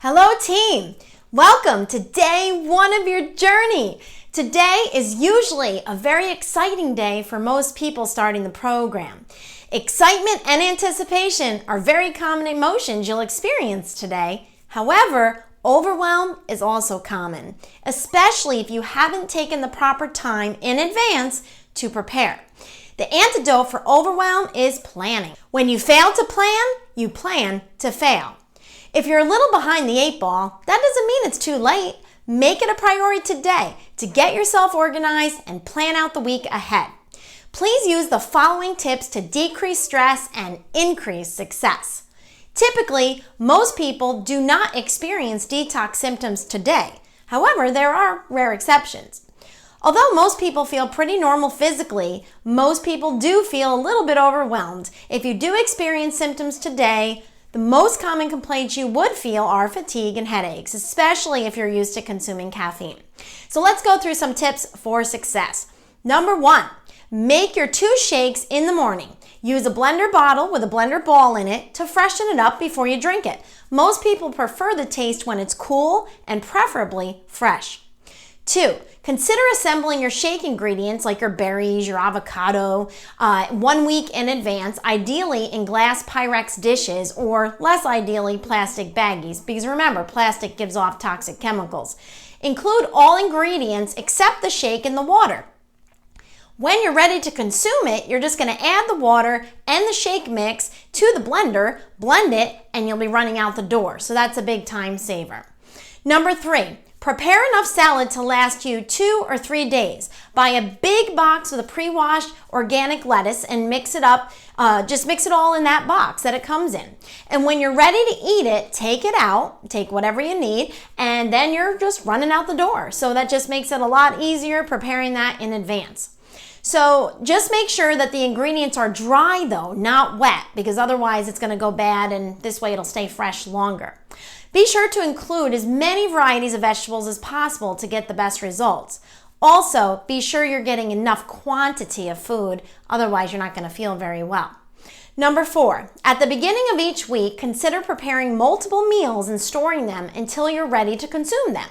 Hello team! Welcome to day one of your journey. Today is usually a very exciting day for most people starting the program. Excitement and anticipation are very common emotions you'll experience today. However, overwhelm is also common, especially if you haven't taken the proper time in advance to prepare. The antidote for overwhelm is planning. When you fail to plan, you plan to fail. If you're a little behind the eight ball, that doesn't mean it's too late. Make it a priority today to get yourself organized and plan out the week ahead. Please use the following tips to decrease stress and increase success. Typically, most people do not experience detox symptoms today. However, there are rare exceptions. Although most people feel pretty normal physically, most people do feel a little bit overwhelmed. If you do experience symptoms today, the most common complaints you would feel are fatigue and headaches, especially if you're used to consuming caffeine. So let's go through some tips for success. Number one, make your 2 shakes in the morning. Use a blender bottle with a blender ball in it to freshen it up before you drink it. Most people prefer the taste when it's cool and preferably fresh. 2, consider assembling your shake ingredients like your berries, your avocado, 1 week in advance, ideally in glass Pyrex dishes or less ideally plastic baggies, because remember, plastic gives off toxic chemicals. Include all ingredients except the shake in the water. When you're ready to consume it, you're just going to add the water and the shake mix to the blender, blend it, and you'll be running out the door. So that's a big time saver. Number 3, prepare enough salad to last you 2 or 3 days. Buy a big box with a pre-washed organic lettuce and mix it up. Just mix it all in that box that it comes in. And when you're ready to eat it, take it out, take whatever you need, and then you're just running out the door. So that just makes it a lot easier preparing that in advance. So just make sure that the ingredients are dry though, not wet, because otherwise it's going to go bad and this way it'll stay fresh longer. Be sure to include as many varieties of vegetables as possible to get the best results. Also, be sure you're getting enough quantity of food, otherwise you're not going to feel very well. Number 4, at the beginning of each week, consider preparing multiple meals and storing them until you're ready to consume them.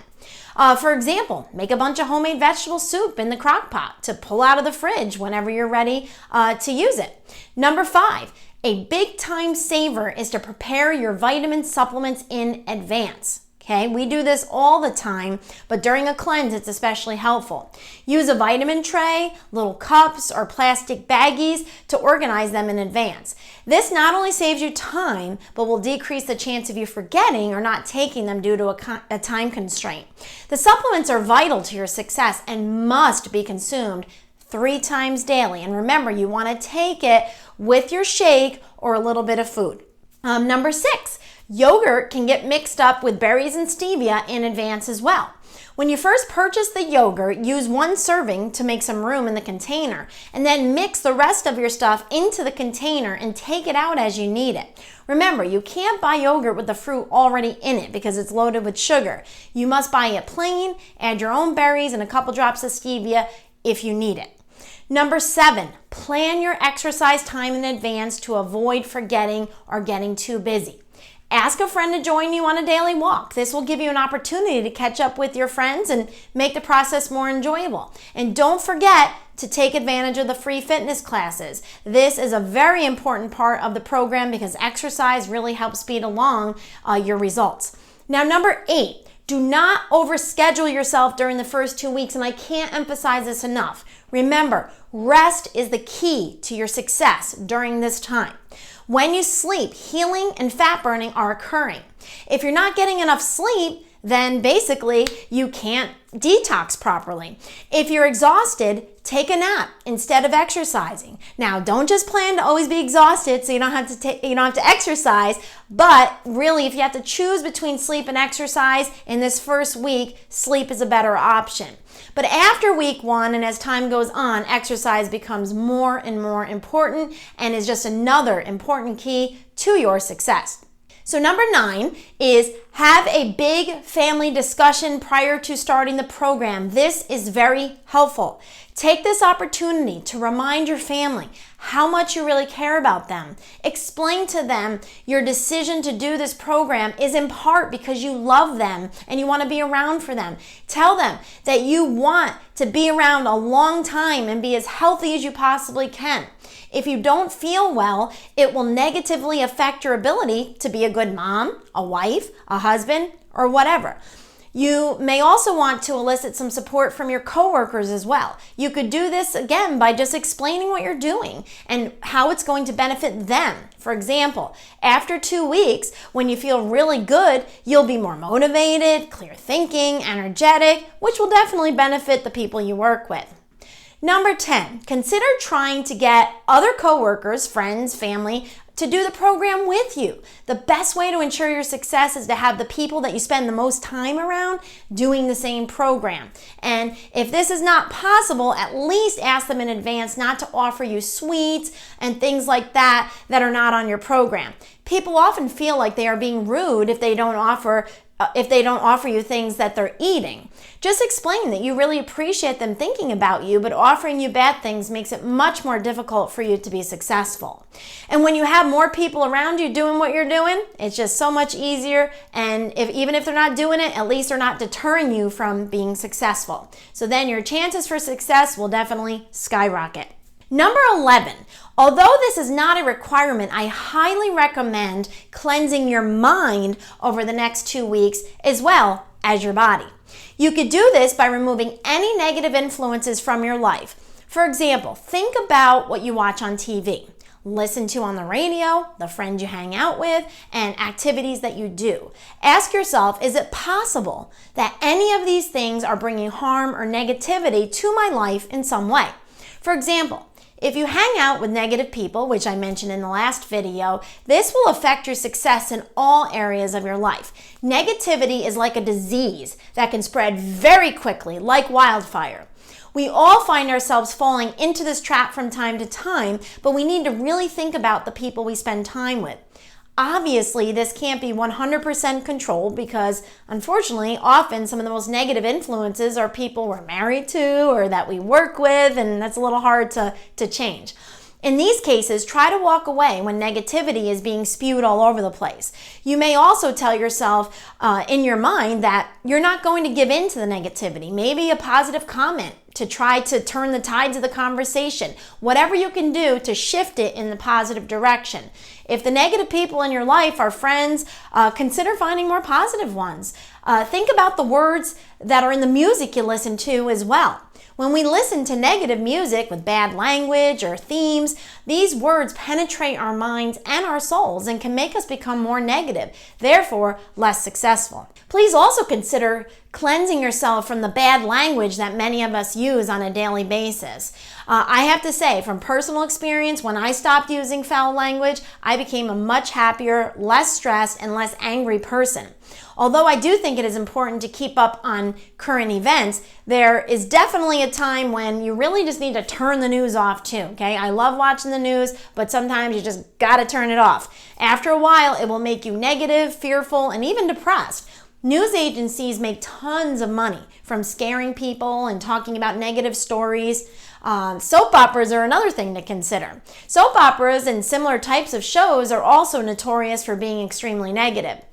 For example, make a bunch of homemade vegetable soup in the crock pot to pull out of the fridge whenever you're ready to use it. Number 5, a big time saver is to prepare your vitamin supplements in advance. Okay, we do this all the time, but during a cleanse, it's especially helpful. Use a vitamin tray, little cups, or plastic baggies to organize them in advance. This not only saves you time, but will decrease the chance of you forgetting or not taking them due to a time constraint. The supplements are vital to your success and must be consumed 3 times daily. And remember, you want to take it with your shake or a little bit of food. Number 6, yogurt can get mixed up with berries and stevia in advance as well. When you first purchase the yogurt, use 1 serving to make some room in the container, and then mix the rest of your stuff into the container and take it out as you need it. Remember, you can't buy yogurt with the fruit already in it because it's loaded with sugar. You must buy it plain, add your own berries and a couple drops of stevia if you need it. Number 7, plan your exercise time in advance to avoid forgetting or getting too busy. Ask a friend to join you on a daily walk. This will give you an opportunity to catch up with your friends and make the process more enjoyable. And don't forget to take advantage of the free fitness classes. This is a very important part of the program because exercise really helps speed along your results. Now, number 8, do not overschedule yourself during the first 2 weeks, and I can't emphasize this enough. Remember, rest is the key to your success during this time. When you sleep, healing and fat burning are occurring. If you're not getting enough sleep, then basically you can't detox properly. If you're exhausted, take a nap instead of exercising. Now, don't just plan to always be exhausted so you don't have to exercise, but really if you have to choose between sleep and exercise in this first week, sleep is a better option. But after week 1 and as time goes on, exercise becomes more and more important and is just another important key to your success. So number 9 is have a big family discussion prior to starting the program. This is very helpful. Take this opportunity to remind your family how much you really care about them. Explain to them your decision to do this program is in part because you love them and you want to be around for them. Tell them that you want to be around a long time and be as healthy as you possibly can. If you don't feel well, it will negatively affect your ability to be a good mom, a wife, a husband, or whatever. You may also want to elicit some support from your coworkers as well. You could do this again by just explaining what you're doing and how it's going to benefit them. For example, after 2 weeks, when you feel really good, you'll be more motivated, clear thinking, energetic, which will definitely benefit the people you work with. Number 10, consider trying to get other coworkers, friends, family, to do the program with you. The best way to ensure your success is to have the people that you spend the most time around doing the same program. And if this is not possible, at least ask them in advance not to offer you sweets and things like that are not on your program. People often feel like they are being rude if they don't offer you things that they're eating. Just explain that you really appreciate them thinking about you, but offering you bad things makes it much more difficult for you to be successful. And when you have more people around you doing what you're doing, it's just so much easier. And even if they're not doing it, at least they're not deterring you from being successful. So then your chances for success will definitely skyrocket. Number 11, although this is not a requirement, I highly recommend cleansing your mind over the next 2 weeks as well as your body. You could do this by removing any negative influences from your life. For example, think about what you watch on TV, listen to on the radio, the friends you hang out with, and activities that you do. Ask yourself, is it possible that any of these things are bringing harm or negativity to my life in some way? For example, if you hang out with negative people, which I mentioned in the last video, this will affect your success in all areas of your life. Negativity is like a disease that can spread very quickly, like wildfire. We all find ourselves falling into this trap from time to time, but we need to really think about the people we spend time with. Obviously, this can't be 100% controlled because, unfortunately, often some of the most negative influences are people we're married to or that we work with, and that's a little hard to change. In these cases, try to walk away when negativity is being spewed all over the place. You may also tell yourself in your mind that you're not going to give in to the negativity. Maybe a positive comment to try to turn the tides of the conversation. Whatever you can do to shift it in the positive direction. If the negative people in your life are friends, consider finding more positive ones. Think about the words that are in the music you listen to as well. When we listen to negative music with bad language or themes, these words penetrate our minds and our souls and can make us become more negative, therefore less successful. Please also consider cleansing yourself from the bad language that many of us use on a daily basis. I have to say, from personal experience, when I stopped using foul language, I became a much happier, less stressed, and less angry person. Although I do think it is important to keep up on current events, there is definitely a time when you really just need to turn the news off too, okay? I love watching the news, but sometimes you just gotta turn it off. After a while, it will make you negative, fearful, and even depressed. News agencies make tons of money from scaring people and talking about negative stories. Soap operas are another thing to consider. Soap operas and similar types of shows are also notorious for being extremely negative.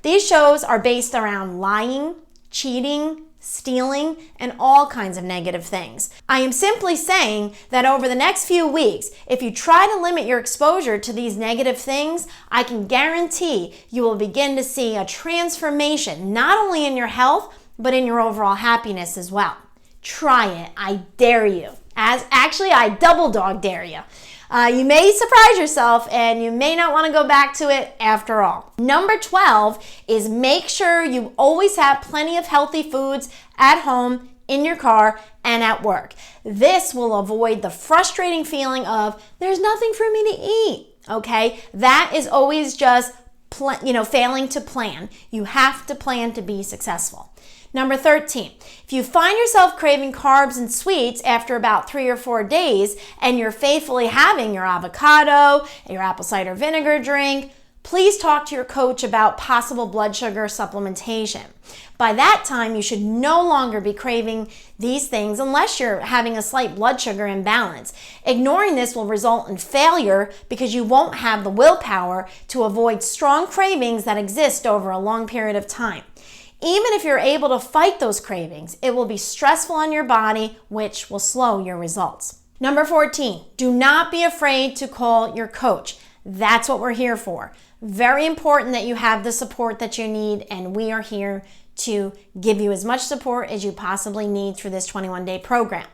These shows are based around lying, cheating, stealing, and all kinds of negative things. I am simply saying that over the next few weeks, if you try to limit your exposure to these negative things, I can guarantee you will begin to see a transformation, not only in your health, but in your overall happiness as well. Try it. I dare you. I double dog dare you. You may surprise yourself and you may not want to go back to it after all. Number 12 is make sure you always have plenty of healthy foods at home, in your car, and at work. This will avoid the frustrating feeling of there's nothing for me to eat, okay? That is always just failing to plan. You have to plan to be successful. Number 13, if you find yourself craving carbs and sweets after about 3 or 4 days and you're faithfully having your avocado, your apple cider vinegar drink, please talk to your coach about possible blood sugar supplementation. By that time, you should no longer be craving these things unless you're having a slight blood sugar imbalance. Ignoring this will result in failure because you won't have the willpower to avoid strong cravings that exist over a long period of time. Even if you're able to fight those cravings, it will be stressful on your body, which will slow your results. Number 14, do not be afraid to call your coach. That's what we're here for. Very important that you have the support that you need, and we are here to give you as much support as you possibly need through this 21-day program.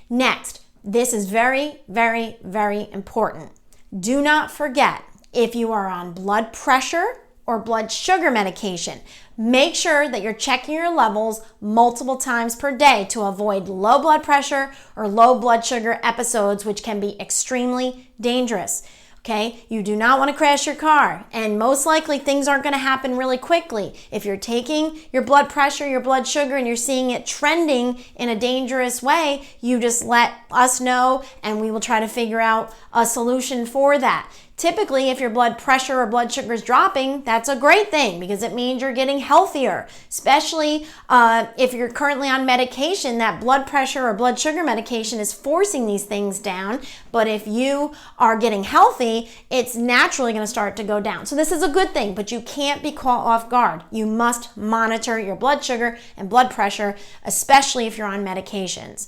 Next, this is very, very, very important. Do not forget, if you are on blood pressure or blood sugar medication, make sure that you're checking your levels multiple times per day to avoid low blood pressure or low blood sugar episodes, which can be extremely dangerous. Okay, you do not want to crash your car, and most likely things aren't going to happen really quickly. If you're taking your blood pressure, your blood sugar, and you're seeing it trending in a dangerous way, you just let us know and we will try to figure out a solution for that. Typically, if your blood pressure or blood sugar is dropping, that's a great thing because it means you're getting healthier, especially if you're currently on medication. That blood pressure or blood sugar medication is forcing these things down, but if you are getting healthy, it's naturally going to start to go down. So this is a good thing, but you can't be caught off guard. You must monitor your blood sugar and blood pressure, especially if you're on medications.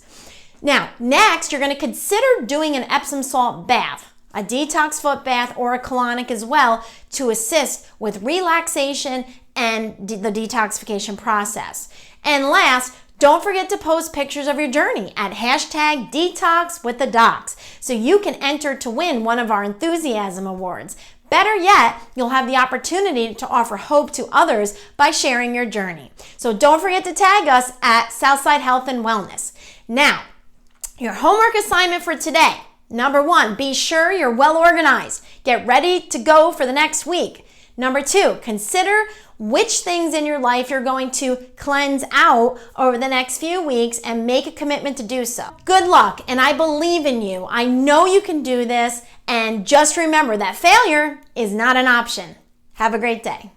Now, next, you're going to consider doing an Epsom salt bath, a detox foot bath, or a colonic as well, to assist with relaxation and the detoxification process. And last, don't forget to post pictures of your journey at #DetoxWithTheDocs so you can enter to win one of our Enthusiasm Awards. Better yet, you'll have the opportunity to offer hope to others by sharing your journey. So don't forget to tag us at Southside Health and Wellness. Now, your homework assignment for today. Number 1, be sure you're well organized. Get ready to go for the next week. Number 2, consider which things in your life you're going to cleanse out over the next few weeks and make a commitment to do so. Good luck, and I believe in you. I know you can do this, and just remember that failure is not an option. Have a great day.